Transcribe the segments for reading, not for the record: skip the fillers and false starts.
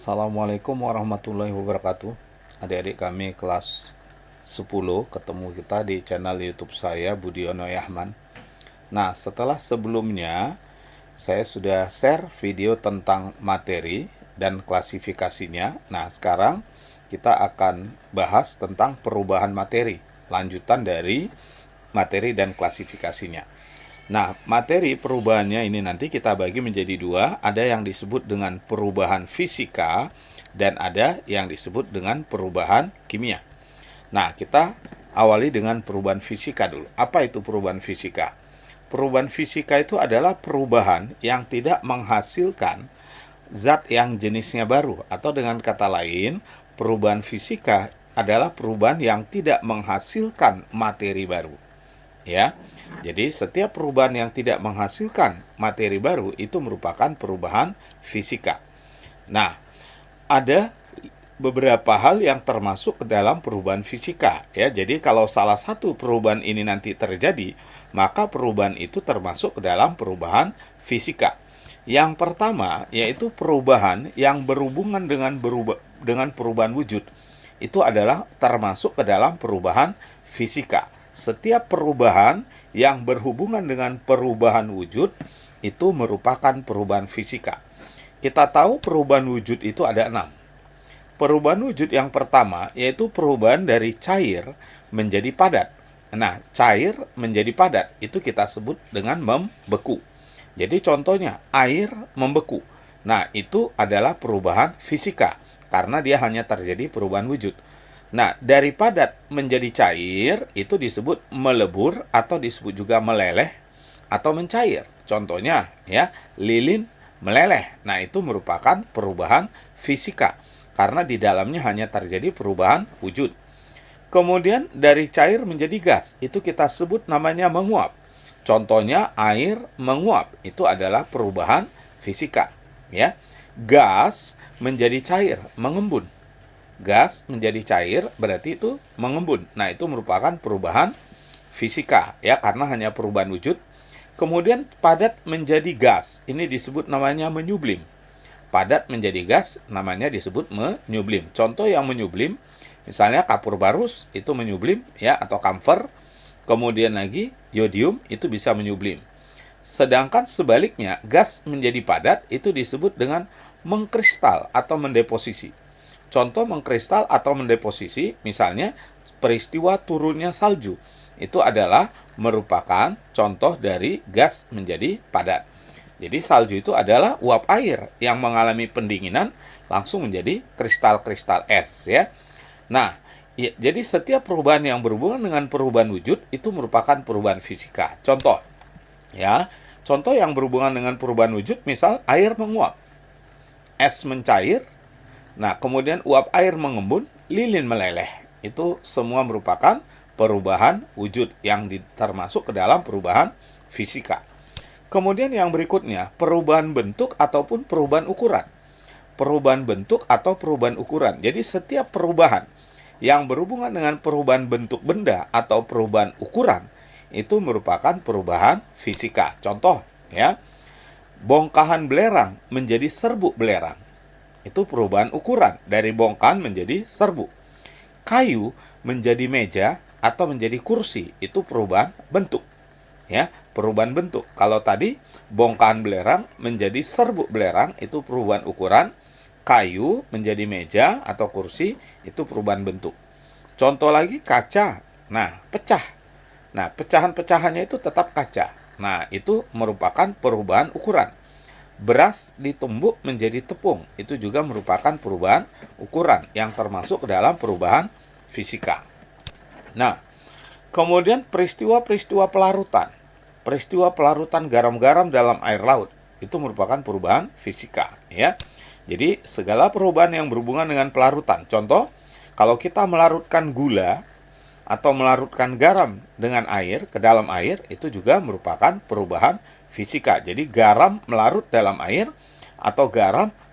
Assalamualaikum warahmatullahi wabarakatuh. Adik-adik kami kelas 10, ketemu kita di channel YouTube saya Budiono Yahman. Nah, setelah sebelumnya saya sudah share video tentang materi dan klasifikasinya. Nah, sekarang kita akan bahas tentang perubahan materi, lanjutan dari materi dan klasifikasinya. Nah, materi perubahannya ini nanti kita bagi menjadi dua. Ada yang disebut dengan perubahan fisika dan ada yang disebut dengan perubahan kimia. Nah, kita awali dengan perubahan fisika dulu. Apa itu perubahan fisika? Perubahan fisika itu adalah perubahan yang tidak menghasilkan zat yang jenisnya baru. Atau dengan kata lain, perubahan fisika adalah perubahan yang tidak menghasilkan materi baru. Ya. Jadi setiap perubahan yang tidak menghasilkan materi baru itu merupakan perubahan fisika. Nah, ada beberapa hal yang termasuk ke dalam perubahan fisika ya. Jadi kalau salah satu perubahan ini nanti terjadi, maka perubahan itu termasuk ke dalam perubahan fisika. Yang pertama yaitu perubahan yang berhubungan dengan perubahan wujud. Itu adalah termasuk ke dalam perubahan fisika. Setiap perubahan yang berhubungan dengan perubahan wujud itu merupakan perubahan fisika. Kita tahu perubahan wujud itu ada 6. Perubahan wujud yang pertama yaitu perubahan dari cair menjadi padat. Nah, cair menjadi padat itu kita sebut dengan membeku. Jadi contohnya air membeku. Nah, itu adalah perubahan fisika karena dia hanya terjadi perubahan wujud. Nah, dari padat menjadi cair itu disebut melebur atau disebut juga meleleh atau mencair. Contohnya ya, lilin meleleh. Nah, itu merupakan perubahan fisika karena di dalamnya hanya terjadi perubahan wujud. Kemudian dari cair menjadi gas, itu kita sebut namanya menguap. Contohnya air menguap, itu adalah perubahan fisika, ya. Gas menjadi cair, mengembun. Gas menjadi cair berarti itu mengembun. Nah, itu merupakan perubahan fisika ya karena hanya perubahan wujud. Kemudian padat menjadi gas. Ini disebut namanya menyublim. Padat menjadi gas namanya disebut menyublim. Contoh yang menyublim misalnya kapur barus itu menyublim ya atau kamfer. Kemudian lagi yodium itu bisa menyublim. Sedangkan sebaliknya gas menjadi padat itu disebut dengan mengkristal atau mendeposisi. Contoh mengkristal atau mendeposisi, misalnya peristiwa turunnya salju. Itu adalah merupakan contoh dari gas menjadi padat. Jadi salju itu adalah uap air yang mengalami pendinginan langsung menjadi kristal-kristal es ya. Nah, ya, jadi setiap perubahan yang berhubungan dengan perubahan wujud itu merupakan perubahan fisika. Contoh ya, contoh yang berhubungan dengan perubahan wujud misal air menguap, es mencair. Nah, kemudian uap air mengembun, lilin meleleh. Itu semua merupakan perubahan wujud yang termasuk ke dalam perubahan fisika. Kemudian yang berikutnya, perubahan bentuk ataupun perubahan ukuran. Perubahan bentuk atau perubahan ukuran. Jadi setiap perubahan yang berhubungan dengan perubahan bentuk benda atau perubahan ukuran, itu merupakan perubahan fisika. Contoh, ya, bongkahan belerang menjadi serbuk belerang. Itu perubahan ukuran dari bongkahan menjadi serbuk. Kayu menjadi meja atau menjadi kursi itu perubahan bentuk. Ya, perubahan bentuk. Kalau tadi bongkahan belerang menjadi serbuk belerang itu perubahan ukuran. Kayu menjadi meja atau kursi itu perubahan bentuk. Contoh lagi kaca. Nah, pecah. Nah, pecahan-pecahannya itu tetap kaca. Nah, itu merupakan perubahan ukuran. Beras ditumbuk menjadi tepung, itu juga merupakan perubahan ukuran yang termasuk ke dalam perubahan fisika. Nah, kemudian peristiwa-peristiwa pelarutan. Peristiwa pelarutan garam-garam dalam air laut, itu merupakan perubahan fisika. Ya. Jadi, segala perubahan yang berhubungan dengan pelarutan. Contoh, kalau kita melarutkan gula atau melarutkan garam dengan air, ke dalam air, itu juga merupakan perubahan fisika. Jadi garam melarut dalam air atau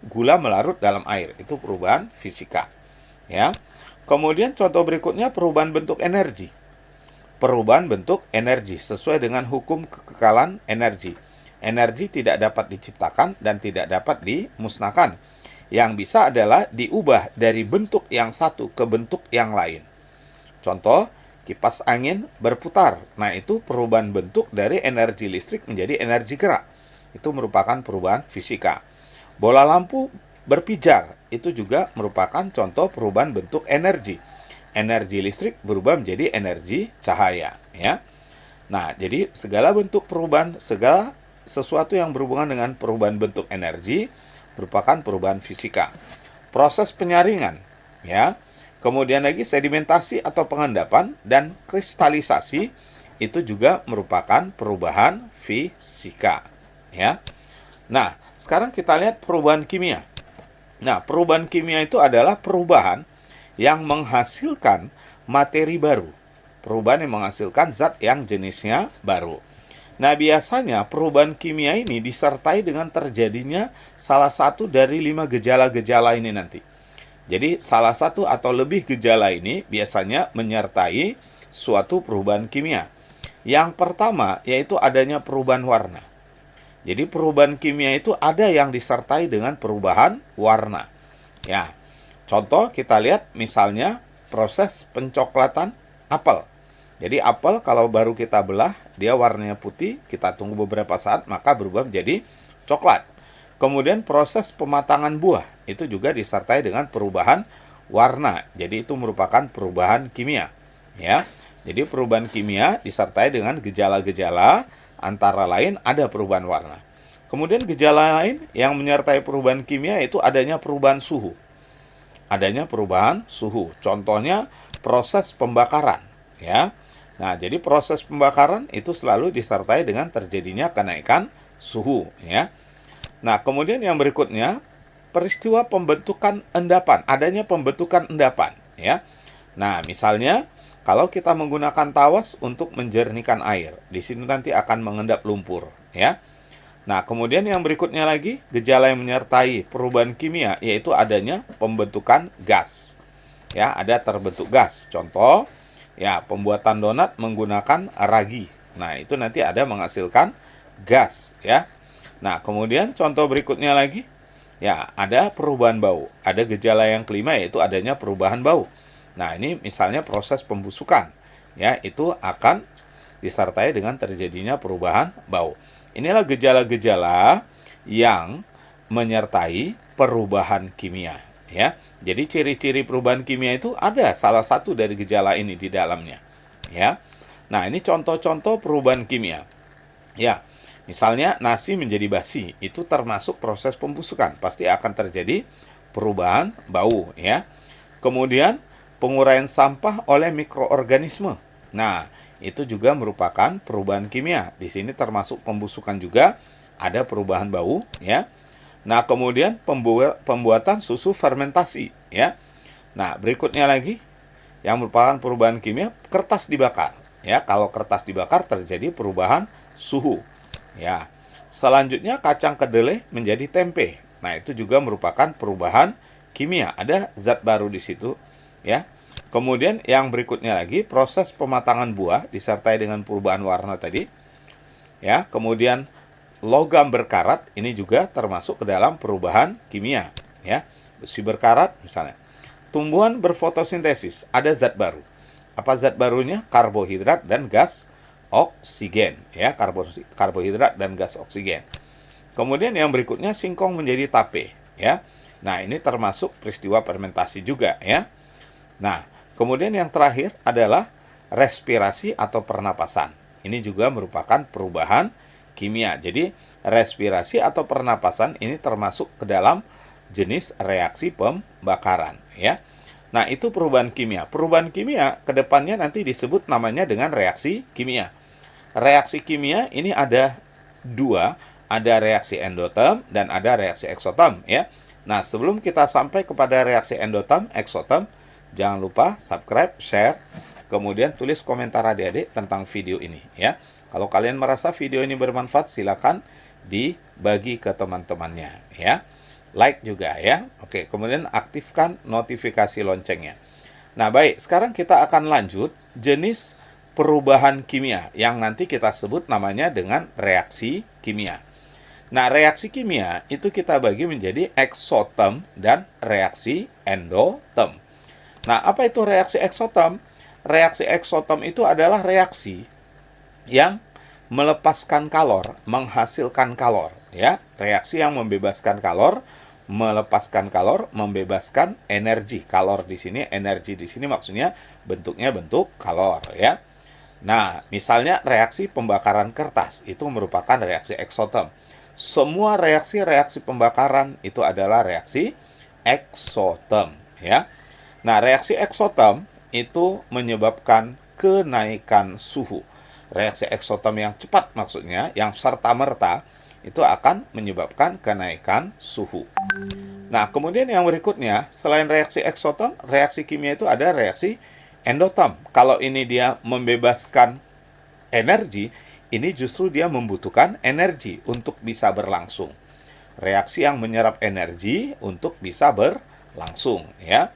gula melarut dalam air itu perubahan fisika. Ya. Kemudian contoh berikutnya perubahan bentuk energi. Perubahan bentuk energi sesuai dengan hukum kekekalan energi. Energi tidak dapat diciptakan dan tidak dapat dimusnahkan. Yang bisa adalah diubah dari bentuk yang satu ke bentuk yang lain. Contoh, kipas angin berputar. Nah, itu perubahan bentuk dari energi listrik menjadi energi gerak. Itu merupakan perubahan fisika. Bola lampu berpijar. Itu juga merupakan contoh perubahan bentuk energi. Energi listrik berubah menjadi energi cahaya. Ya. Nah, jadi segala bentuk perubahan, segala sesuatu yang berhubungan dengan perubahan bentuk energi merupakan perubahan fisika. Proses penyaringan, ya. Kemudian lagi sedimentasi atau pengendapan dan kristalisasi itu juga merupakan perubahan fisika, ya. Nah, sekarang kita lihat perubahan kimia. Nah, perubahan kimia itu adalah perubahan yang menghasilkan materi baru. Perubahan yang menghasilkan zat yang jenisnya baru. Nah, biasanya perubahan kimia ini disertai dengan terjadinya salah satu dari 5 gejala-gejala ini nanti. Jadi, salah satu atau lebih gejala ini biasanya menyertai suatu perubahan kimia. Yang pertama, yaitu adanya perubahan warna. Jadi, perubahan kimia itu ada yang disertai dengan perubahan warna. Ya, contoh kita lihat misalnya proses pencoklatan apel. Jadi apel kalau baru kita belah, dia warnanya putih, kita tunggu beberapa saat, maka berubah menjadi coklat. Kemudian proses pematangan buah, itu juga disertai dengan perubahan warna. Jadi itu merupakan perubahan kimia. Ya. Jadi perubahan kimia disertai dengan gejala-gejala, antara lain ada perubahan warna. Kemudian gejala lain yang menyertai perubahan kimia itu adanya perubahan suhu. Adanya perubahan suhu. Contohnya proses pembakaran. Ya. Nah, jadi proses pembakaran itu selalu disertai dengan terjadinya kenaikan suhu, ya. Nah, kemudian yang berikutnya, peristiwa pembentukan endapan, adanya pembentukan endapan, ya. Nah, misalnya kalau kita menggunakan tawas untuk menjernihkan air, di sini nanti akan mengendap lumpur, ya. Nah, kemudian yang berikutnya lagi, gejala yang menyertai perubahan kimia yaitu adanya pembentukan gas. Ya, ada terbentuk gas. Contoh, ya, pembuatan donat menggunakan ragi. Nah, itu nanti ada menghasilkan gas, ya. Nah, kemudian contoh berikutnya lagi, ya, ada perubahan bau. Ada gejala yang kelima yaitu adanya perubahan bau. Nah, ini misalnya proses pembusukan, ya, itu akan disertai dengan terjadinya perubahan bau. Inilah gejala-gejala yang menyertai perubahan kimia. Ya, jadi ciri-ciri perubahan kimia itu ada salah satu dari gejala ini di dalamnya. Ya, nah ini contoh-contoh perubahan kimia. Ya, misalnya nasi menjadi basi itu termasuk proses pembusukan, pasti akan terjadi perubahan bau. Ya, kemudian penguraian sampah oleh mikroorganisme. Nah, itu juga merupakan perubahan kimia. Di sini termasuk pembusukan juga ada perubahan bau. Ya. Nah, kemudian pembuatan susu fermentasi, ya. Nah, berikutnya lagi yang merupakan perubahan kimia, kertas dibakar. Ya, kalau kertas dibakar terjadi perubahan suhu. Ya. Selanjutnya kacang kedelai menjadi tempe. Nah, itu juga merupakan perubahan kimia. Ada zat baru di situ, ya. Kemudian yang berikutnya lagi proses pematangan buah disertai dengan perubahan warna tadi. Ya, kemudian logam berkarat ini juga termasuk ke dalam perubahan kimia, ya. Besi berkarat misalnya. Tumbuhan berfotosintesis, ada zat baru. Apa zat barunya? Karbohidrat dan gas oksigen, ya, karbohidrat dan gas oksigen. Kemudian yang berikutnya singkong menjadi tape, ya. Nah, ini termasuk peristiwa fermentasi juga, ya. Nah, kemudian yang terakhir adalah respirasi atau pernapasan. Ini juga merupakan perubahan kimia. Jadi, respirasi atau pernapasan ini termasuk ke dalam jenis reaksi pembakaran, ya. Nah, itu perubahan kimia. Perubahan kimia ke depannya nanti disebut namanya dengan reaksi kimia. Reaksi kimia ini ada dua, ada reaksi endoterm dan ada reaksi eksoterm, ya. Nah, sebelum kita sampai kepada reaksi endoterm, eksoterm, jangan lupa subscribe, share, kemudian tulis komentar adik-adik tentang video ini, ya. Kalau kalian merasa video ini bermanfaat, silakan dibagi ke teman-temannya, ya. Like juga, ya. Oke, kemudian aktifkan notifikasi loncengnya. Nah, baik, sekarang kita akan lanjut jenis perubahan kimia yang nanti kita sebut namanya dengan reaksi kimia. Nah, reaksi kimia itu kita bagi menjadi eksoterm dan reaksi endoterm. Nah, apa itu reaksi eksoterm? Reaksi eksoterm itu adalah reaksi yang melepaskan kalor, menghasilkan kalor, ya. Reaksi yang membebaskan kalor, melepaskan kalor, membebaskan energi. Kalor di sini, energi di sini maksudnya bentuknya bentuk kalor, ya. Nah, misalnya reaksi pembakaran kertas itu merupakan reaksi eksoterm. Semua reaksi-reaksi pembakaran itu adalah reaksi eksoterm, ya. Nah, reaksi eksoterm itu menyebabkan kenaikan suhu. Reaksi eksoterm yang cepat maksudnya, yang serta-merta, itu akan menyebabkan kenaikan suhu. Nah, kemudian yang berikutnya, selain reaksi eksoterm, reaksi kimia itu ada reaksi endoterm. Kalau ini dia membebaskan energi, ini justru dia membutuhkan energi untuk bisa berlangsung. Reaksi yang menyerap energi untuk bisa berlangsung, ya.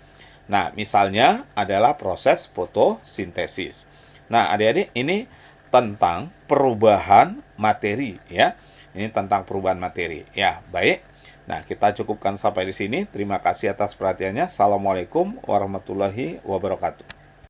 Nah, misalnya adalah proses fotosintesis. Nah, adik-adik, ini tentang perubahan materi, ya. Ini tentang perubahan materi. Ya, baik. Nah, kita cukupkan sampai di sini. Terima kasih atas perhatiannya. Assalamualaikum warahmatullahi wabarakatuh.